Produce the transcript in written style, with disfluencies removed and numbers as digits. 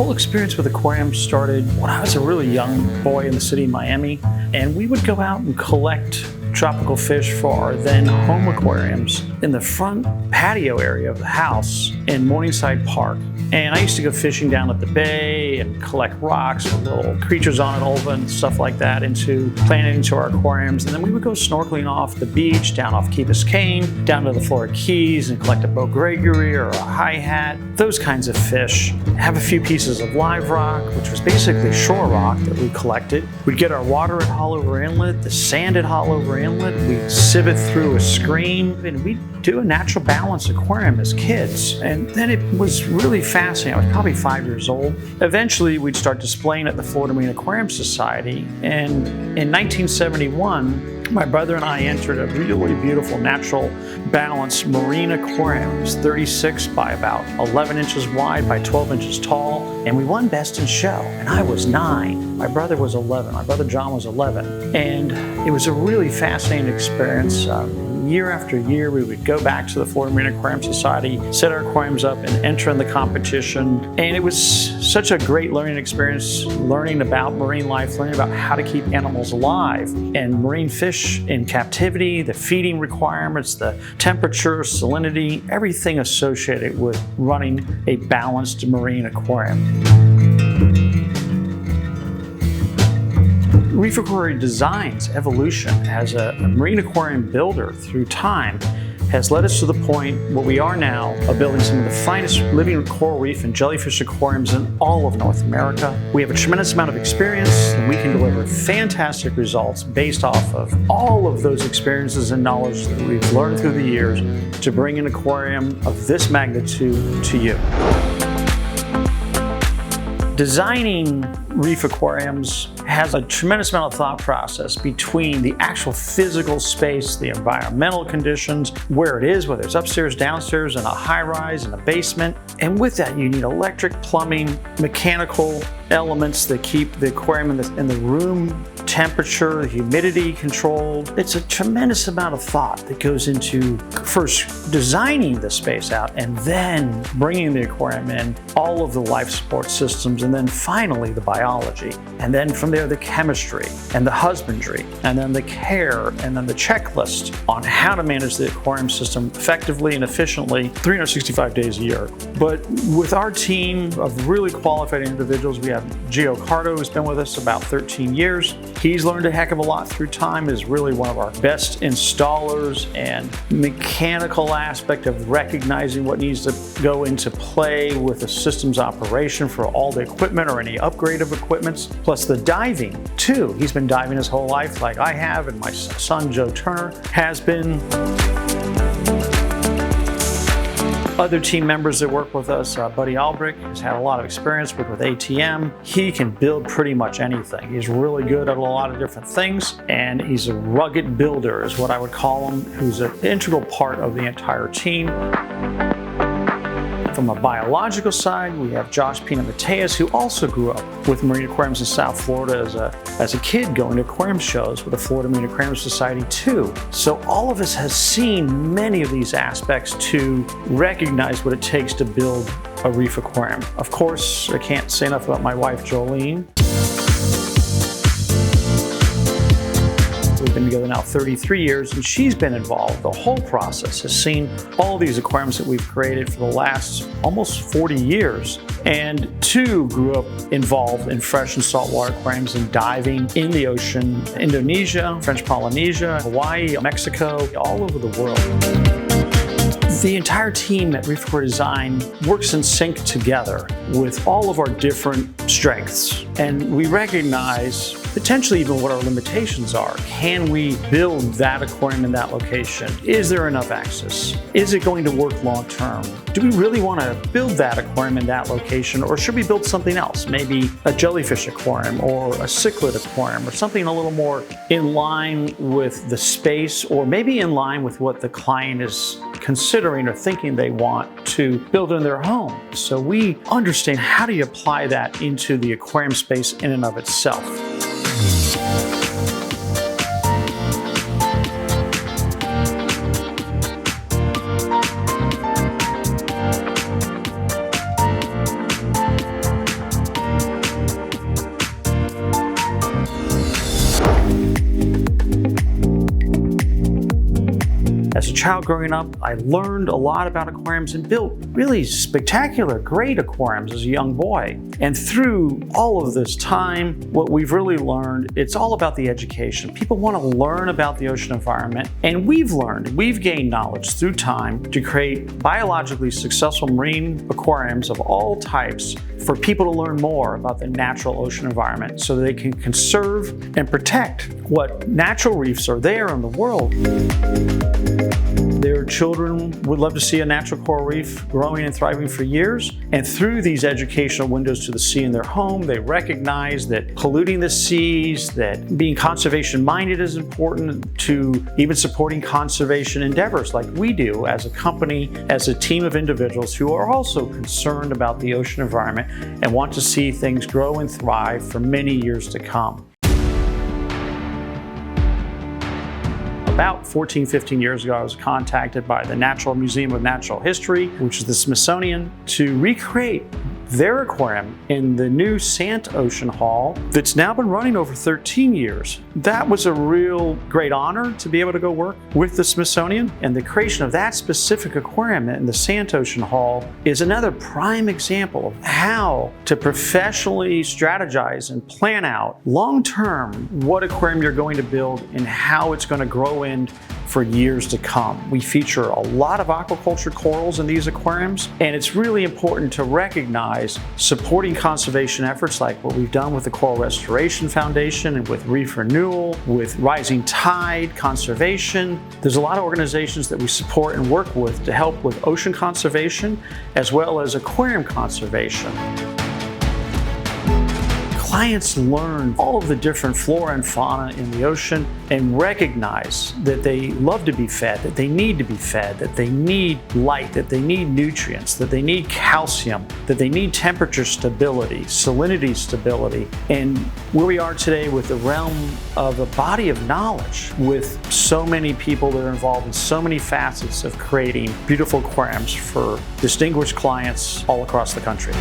whole experience with aquariums started when I was a really young boy in the city of Miami, and we would go out and collect tropical fish for our then home aquariums in the front patio area of the house in Morningside Park. And I used to go fishing down at the bay and collect rocks with little creatures on it, ulva and stuff like that, plant it into our aquariums. And then we would go snorkeling off the beach, down off Key Biscayne, down to the Florida Keys and collect a Bow Gregory or a high hat, those kinds of fish. Have a few pieces of live rock, which was basically shore rock that we collected. We'd get our water at Hollover Inlet, the sand at Hollover Inlet. We'd sieve it through a screen, and we'd do a natural balance aquarium as kids. And then it was really fascinating. I was probably 5 years old. Eventually, we'd start displaying at the Florida Marine Aquarium Society. And in 1971, my brother and I entered a really beautiful natural balance marine aquarium. It was 36 by about 11 inches wide by 12 inches tall. And we won Best in Show. And I was 9. My brother was 11. My brother John was 11. And it was a really fascinating experience. Year after year, we would go back to the Florida Marine Aquarium Society, set our aquariums up, and enter in the competition. And it was such a great learning experience, learning about marine life, learning about how to keep animals alive and marine fish in captivity, the feeding requirements, the temperature, salinity, everything associated with running a balanced marine aquarium. Reef Aquaria Design's evolution as a marine aquarium builder through time has led us to the point where we are now of building some of the finest living coral reef and jellyfish aquariums in all of North America. We have a tremendous amount of experience, and we can deliver fantastic results based off of all of those experiences and knowledge that we've learned through the years to bring an aquarium of this magnitude to you. Designing reef aquariums has a tremendous amount of thought process between the actual physical space, the environmental conditions, where it is, whether it's upstairs, downstairs, in a high rise, in a basement. And with that, you need electric, plumbing, mechanical elements that keep the aquarium in the room temperature, the humidity controlled. It's a tremendous amount of thought that goes into first designing the space out and then bringing the aquarium in, all of the life support systems, and then finally the biology. And then from there, the chemistry and the husbandry, and then the care, and then the checklist on how to manage the aquarium system effectively and efficiently 365 days a year. But with our team of really qualified individuals, we have Gio Cardo, who's been with us about 13 years. He's learned a heck of a lot through time, is really one of our best installers, and mechanical aspect of recognizing what needs to go into play with the system's operation for all the equipment or any upgrade of equipments, plus the diving too. He's been diving his whole life like I have, and my son Joe Turner has been. Other team members that work with us, Buddy Albrecht has had a lot of experience with ATM. He can build pretty much anything. He's really good at a lot of different things, and he's a rugged builder is what I would call him, who's an integral part of the entire team. From a biological side, we have Josh Pina Mateus, who also grew up with marine aquariums in South Florida as a kid going to aquarium shows with the Florida Marine Aquarium Society too. So all of us has seen many of these aspects to recognize what it takes to build a reef aquarium. Of course, I can't say enough about my wife, Jolene. We've been together now 33 years, and she's been involved. The whole process has seen all these aquariums that we've created for the last almost 40 years. And two grew up involved in fresh and saltwater aquariums and diving in the ocean, Indonesia, French Polynesia, Hawaii, Mexico, all over the world. The entire team at Reef Aquaria Design works in sync together with all of our different strengths. And we recognize potentially even what our limitations are. Can we build that aquarium in that location? Is there enough access? Is it going to work long term? Do we really want to build that aquarium in that location, or should we build something else? Maybe a jellyfish aquarium or a cichlid aquarium or something a little more in line with the space, or maybe in line with what the client is considering or thinking they want to build in their home. So we understand how do you apply that into the aquarium space in and of itself. child growing up, I learned a lot about aquariums and built really spectacular, great aquariums as a young boy. And through all of this time, what we've really learned, it's all about the education. People want to learn about the ocean environment, and we've gained knowledge through time to create biologically successful marine aquariums of all types for people to learn more about the natural ocean environment so that they can conserve and protect what natural reefs are there in the world. Their children would love to see a natural coral reef growing and thriving for years. And through these educational windows to the sea in their home, they recognize that polluting the seas, that being conservation minded is important, to even supporting conservation endeavors like we do as a company, as a team of individuals who are also concerned about the ocean environment and want to see things grow and thrive for many years to come. About 14, 15 years ago, I was contacted by the Natural Museum of Natural History, which is the Smithsonian, to recreate their aquarium in the new Sant Ocean Hall that's now been running over 13 years. That was a real great honor to be able to go work with the Smithsonian, and the creation of that specific aquarium in the Sant Ocean Hall is another prime example of how to professionally strategize and plan out long-term what aquarium you're going to build and how it's going to grow in for years to come. We feature a lot of aquaculture corals in these aquariums, and it's really important to recognize supporting conservation efforts like what we've done with the Coral Restoration Foundation and with Reef Renewal, with Rising Tide Conservation. There's a lot of organizations that we support and work with to help with ocean conservation as well as aquarium conservation. Clients learn all of the different flora and fauna in the ocean and recognize that they love to be fed, that they need to be fed, that they need light, that they need nutrients, that they need calcium, that they need temperature stability, salinity stability. And where we are today with the realm of a body of knowledge with so many people that are involved in so many facets of creating beautiful aquariums for distinguished clients all across the country.